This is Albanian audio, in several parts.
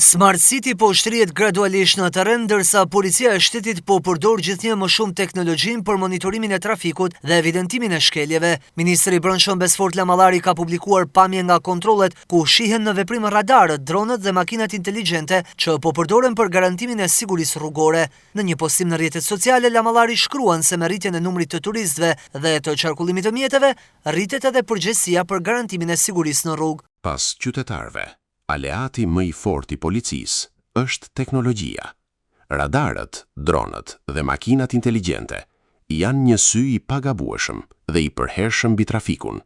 Smart City po shtrihet gradualisht në terren, ndërsa policia e shtetit po përdor gjithnjë më shumë teknologjinë për monitorimin e trafikut dhe evidentimin e shkeljeve. Ministri i Brendshëm Besfort Lamallari ka publikuar pamje nga kontrollet ku shihen në veprim radarët, dronët dhe makinat inteligjente që po përdoren për garantimin e sigurisë rrugore. Në një postim në rrjetet sociale, Lamallari shkruan se me rritjen e numrit të turistëve dhe të qarkullimit të mjeteve, rritet edhe përgjegjësia për garantimin e sigurisë në rrugë. Pas qytetarëve, aleati më i fortë i policisë është teknologjia. Radarët, dronët dhe makinat inteligjente janë një sy i pagabueshëm dhe i përhershëm mbi trafikun,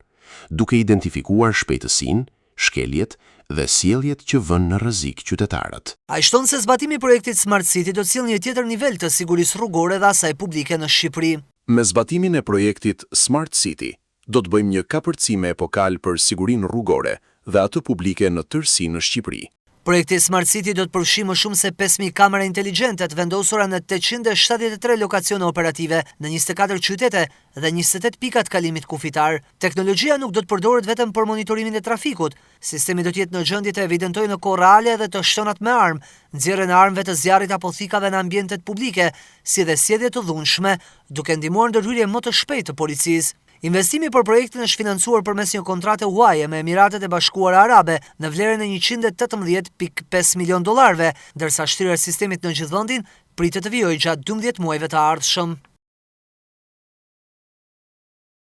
duke identifikuar shpejtësinë, shkeljet dhe sjelljet që vënë në rrezik qytetarët. Ai shton se zbatimi i projektit Smart City do të sjellë një tjetër nivel të sigurisë rrugore dhe asaj publike në Shqipëri. Me zbatimin e projektit Smart City, do të bëjmë një kapërcime epokal për sigurinë rrugore dhe atë publike në tërësi në Shqipëri. Projekti Smart City do të përfshijë më shumë se 5.000 kamera inteligjente të vendosura në 873 lokacione operative në 24 qytete dhe 28 pika të kalimit kufitar. Teknologjia nuk do të përdoret vetëm për monitorimin e trafikut. Sistemi do të jetë në gjendje të evidentojë në kohë reale dhe të shtonat me armë, nxjerrjen e armëve të zjarrit apo thikave në ambientet publike, si dhe sjellje të dhunshme, duke ndihmuar ndërhyrje më të shpejtë të policisë. Investimi për projektin është financuar përmes një kontrate huaje me Emiratet e Bashkuara Arabe në vlerën e $118.5 milion, ndërsa shtrirja e sistemit në gjithë vendin pritet të vijojë gjatë 12 muajve të ardhshëm.